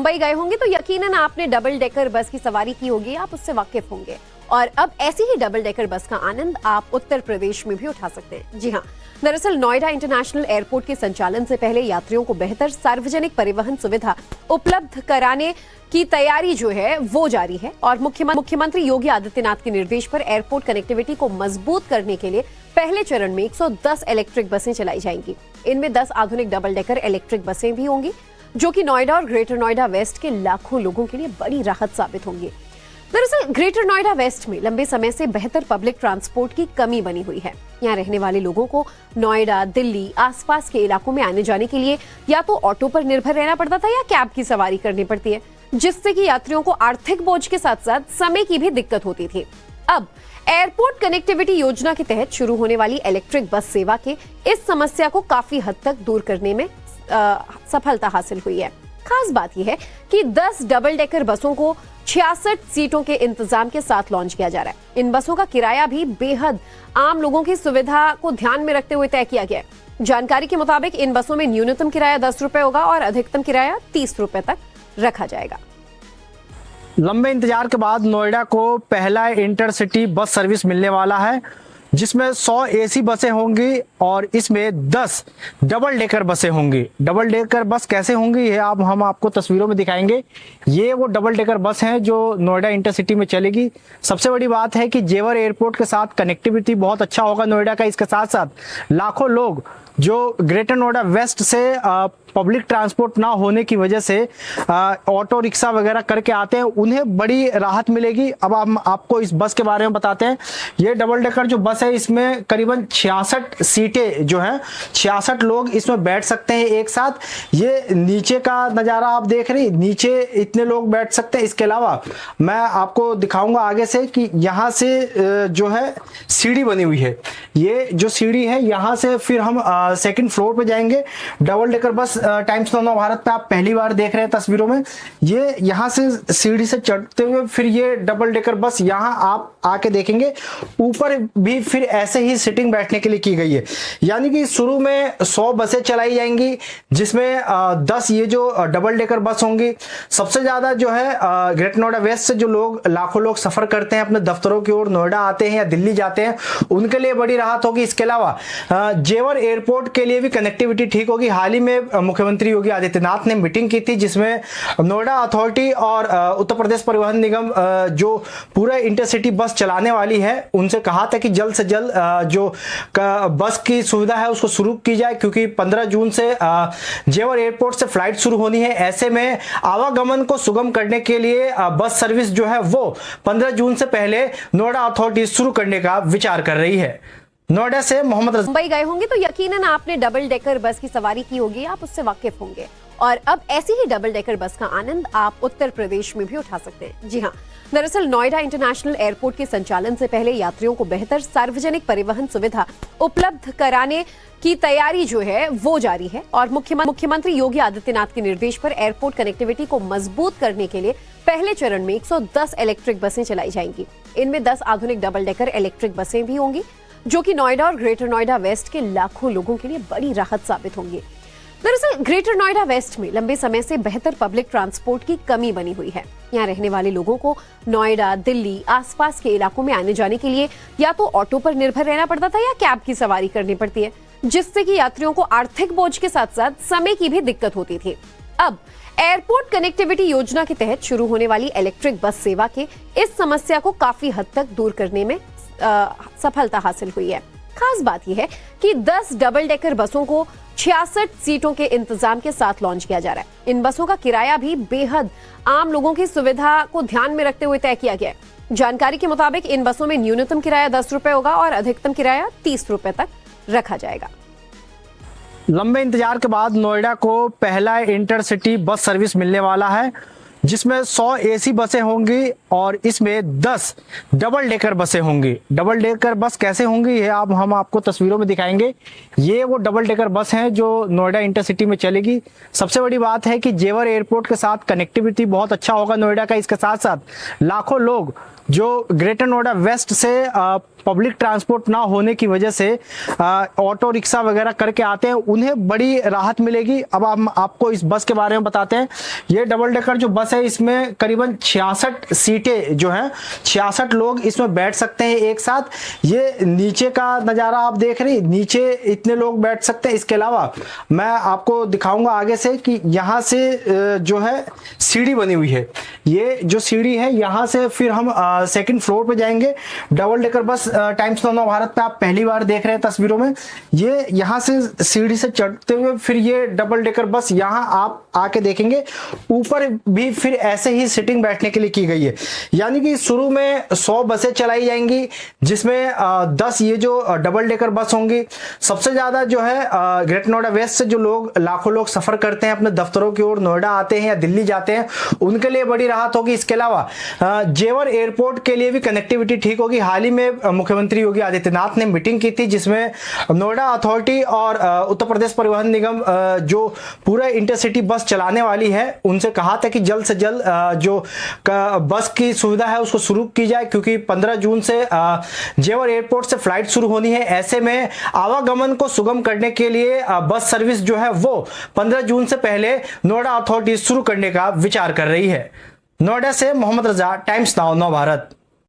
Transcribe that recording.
मुंबई गए होंगे तो यकीनन आपने डबल डेकर बस की सवारी की होगी, आप उससे वाकिफ होंगे। और अब ऐसी ही डबल डेकर बस का आनंद आप उत्तर प्रदेश में भी उठा सकते हैं। जी हाँ, दरअसल नोएडा इंटरनेशनल एयरपोर्ट के संचालन से पहले यात्रियों को बेहतर सार्वजनिक परिवहन सुविधा उपलब्ध कराने की तैयारी जो है वो जारी है। और मुख्यमंत्री योगी आदित्यनाथ के निर्देश पर एयरपोर्ट कनेक्टिविटी को मजबूत करने के लिए पहले चरण में 110 इलेक्ट्रिक बसें चलाई जाएंगी। इनमें 10 आधुनिक डबल डेकर इलेक्ट्रिक बसें भी होंगी, जो कि नोएडा और ग्रेटर नोएडा वेस्ट के लाखों लोगों के लिए बड़ी राहत साबित होंगी। दरअसल ग्रेटर नोएडा वेस्ट में लंबे समय से बेहतर पब्लिक ट्रांसपोर्ट की कमी बनी हुई है। यहाँ रहने वाले लोगों को नोएडा, दिल्ली, आसपास के इलाकों में आने जाने के लिए या तो ऑटो पर निर्भर रहना पड़ता था या कैब की सवारी करनी पड़ती है, जिससे कि यात्रियों को आर्थिक बोझ के साथ साथ समय की भी दिक्कत होती थी। अब एयरपोर्ट कनेक्टिविटी योजना के तहत शुरू होने वाली इलेक्ट्रिक बस सेवा के इस समस्या को काफी हद तक दूर करने में सफलता हासिल हुई है। खास बात यह है कि 10 डबल डेकर बसों को 66 सीटों के इंतजाम के साथ लॉन्च किया जा रहा है। इन बसों का किराया भी बेहद आम लोगों की सुविधा को ध्यान में रखते हुए तय किया गया है। जानकारी के मुताबिक इन बसों में न्यूनतम किराया 10 रुपए होगा और अधिकतम किराया 30 रुपए तक रखा जाएगा। लंबे इंतजार के बाद नोएडा को पहला इंटरसिटी बस सर्विस मिलने वाला है, जिसमें 100 एसी बसें होंगी और इसमें 10 डबल डेकर बसें होंगी। डबल डेकर बस कैसे होंगी ये हम आपको तस्वीरों में दिखाएंगे। ये वो डबल डेकर बस हैं जो नोएडा इंटरसिटी में चलेगी। सबसे बड़ी बात है कि जेवर एयरपोर्ट के साथ कनेक्टिविटी बहुत अच्छा होगा नोएडा का। इसके साथ साथ लाखों लोग जो ग्रेटर नोएडा वेस्ट से पब्लिक ट्रांसपोर्ट ना होने की वजह से ऑटो रिक्शा वगैरह करके आते हैं, उन्हें बड़ी राहत मिलेगी। अब हम आपको इस बस के बारे में बताते हैं। ये डबल डेकर जो बस है, इसमें करीबन 66 सीटें जो हैं, 66 लोग इसमें बैठ सकते हैं एक साथ। ये नीचे का नज़ारा आप देख रहे हैं, नीचे इतने लोग बैठ सकते हैं। इसके अलावा मैं आपको दिखाऊंगा आगे से कि यहाँ से जो है सीढ़ी बनी हुई है। ये जो सीढ़ी है, यहाँ से फिर हम सेकंड फ्लोर पे जाएंगे। Double decker bus times of Bharat पे आप पहली बार देख रहे हैं तस्वीरों में। ये यहाँ से सीढ़ी से चढ़ते हुए फिर ये डबल डेकर बस यहाँ आप आके देखेंगे। ऊपर भी फिर ऐसे ही सिटिंग बैठने के लिए की गई है। यानी कि शुरू में 100 बसें चलाई जाएंगी, जिसमें 10 ये जो डबल डेकर बस होंगी। सबसे ज्यादा जो है ग्रेटर नोएडा वेस्ट से जो लोग, लाखों लोग सफर करते हैं अपने दफ्तरों की ओर, नोएडा आते हैं या दिल्ली जाते हैं, उनके लिए बड़ी राहत होगी। इसके अलावा जेवर एयरपोर्ट के लिए भी कनेक्टिविटी ठीक होगी। हाल ही में मुख्यमंत्री योगी आदित्यनाथ ने मीटिंग की थी, जिसमें नोएडा अथॉरिटी और उत्तर प्रदेश परिवहन निगम जो पूरा इंटरसिटी बस चलाने वाली है, उनसे कहा था कि जल्द से जल्द जो बस की सुविधा है उसको शुरू की जाए, क्योंकि 15 जून से जेवर एयरपोर्ट से फ्लाइट शुरू होनी है। ऐसे में आवागमन को सुगम करने के लिए बस सर्विस जो है वो 15 जून से पहले नोएडा अथॉरिटी शुरू करने का विचार कर रही है। नोएडा से मोहम्मद। मुंबई गए होंगे तो यकीनन आपने डबल डेकर बस की सवारी की होगी, आप उससे वाकिफ होंगे। और अब ऐसी ही डबल डेकर बस का आनंद आप उत्तर प्रदेश में भी उठा सकते हैं। जी हाँ, दरअसल नोएडा इंटरनेशनल एयरपोर्ट के संचालन से पहले यात्रियों को बेहतर सार्वजनिक परिवहन सुविधा उपलब्ध कराने की तैयारी जो है वो जारी है। और मुख्यमंत्री योगी आदित्यनाथ के निर्देश पर एयरपोर्ट कनेक्टिविटी को मजबूत करने के लिए पहले चरण में 110 इलेक्ट्रिक बसें चलाई जाएंगी। इनमें 10 आधुनिक डबल डेकर इलेक्ट्रिक बसें भी होंगी, जो कि नोएडा और ग्रेटर नोएडा वेस्ट के लाखों लोगों के लिए बड़ी राहत साबित होंगी। दरअसल ग्रेटर नोएडा वेस्ट में लंबे समय से बेहतर पब्लिक ट्रांसपोर्ट की कमी बनी हुई है। यहाँ रहने वाले लोगों को नोएडा, दिल्ली, आसपास के इलाकों में आने जाने के लिए या तो ऑटो पर निर्भर रहना पड़ता था या कैब की सवारी करनी पड़ती है, जिससे कि यात्रियों को आर्थिक बोझ के साथ साथ समय की भी दिक्कत होती थी। अब एयरपोर्ट कनेक्टिविटी योजना के तहत शुरू होने वाली इलेक्ट्रिक बस सेवा के इस समस्या को काफी हद तक दूर करने में सफलता हासिल हुई है। खास बात यह है कि 10 डबल डेकर बसों को 66 सीटों के इंतजाम के साथ लॉन्च किया जा रहा है। इन बसों का किराया भी बेहद आम लोगों की सुविधा को ध्यान में रखते हुए तय किया गया है। जानकारी के मुताबिक इन बसों में न्यूनतम किराया 10 रुपए होगा और अधिकतम किराया 30 रुपए तक रखा जाएगा। लंबे इंतजार के बाद नोएडा को पहला इंटरसिटी बस सर्विस मिलने वाला है, जिसमें 100 एसी बसें होंगी और इसमें 10 डबल डेकर बसें होंगी। डबल डेकर बस कैसे होंगी ये हम आपको तस्वीरों में दिखाएंगे। ये वो डबल डेकर बस हैं जो नोएडा इंटरसिटी में चलेगी। सबसे बड़ी बात है कि जेवर एयरपोर्ट के साथ कनेक्टिविटी बहुत अच्छा होगा नोएडा का। इसके साथ साथ लाखों लोग जो ग्रेटर नोएडा वेस्ट से पब्लिक ट्रांसपोर्ट ना होने की वजह से ऑटो रिक्शा वगैरह करके आते हैं, उन्हें बड़ी राहत मिलेगी। अब हम आपको इस बस के बारे में बताते हैं। ये डबल डेकर जो बस है, इसमें करीबन 66 सीटें जो हैं, 66 लोग इसमें बैठ सकते हैं एक साथ। ये नीचे का नज़ारा आप देख रहे हैं, नीचे इतने लोग बैठ सकते हैं। इसके अलावा मैं आपको दिखाऊंगा आगे से कि यहाँ से जो है सीढ़ी बनी हुई है। ये जो सीढ़ी है, यहाँ से फिर हम सेकंड फ्लोर पे जाएंगे। Double decker bus times now Bharat पे आप पहली बार देख रहे हैं तस्वीरों में। ये यहाँ से सीढ़ी से चढ़ते हुए फिर ये डबल डेकर बस यहाँ आप आके देखेंगे। ऊपर भी फिर ऐसे ही सीटिंग बैठने के लिए की गई है। यानी कि शुरू में 100 बसें चलाई जाएंगी, जिसमें 10 ये जो डबल डेकर बस होंगी। सबसे ज्यादा जो है ग्रेटर नोएडा वेस्ट से जो लोग, लाखों लोग सफर करते हैं अपने दफ्तरों की ओर, नोएडा आते हैं या दिल्ली जाते हैं, उनके लिए बड़ी राहत होगी। इसके अलावा जेवर एयरपोर्ट के लिए भी कनेक्टिविटी ठीक होगी। हाल ही में मुख्यमंत्री योगी आदित्यनाथ ने मीटिंग की थी, जिसमें नोएडा अथॉरिटी और उत्तर प्रदेश परिवहन निगम जो पूरा इंटरसिटी बस चलाने वाली है, उनसे कहा था कि जल्द से जल्द जो बस की सुविधा है उसको शुरू की जाए, क्योंकि 15 जून से जेवर एयरपोर्ट से फ्लाइट शुरू होनी है। ऐसे में आवागमन को सुगम करने के लिए बस सर्विस जो है वो 15 जून से पहले नोएडा अथॉरिटी शुरू करने का विचार कर रही है। नोएडा से मोहम्मद रजा, टाइम्स नाउ भारत।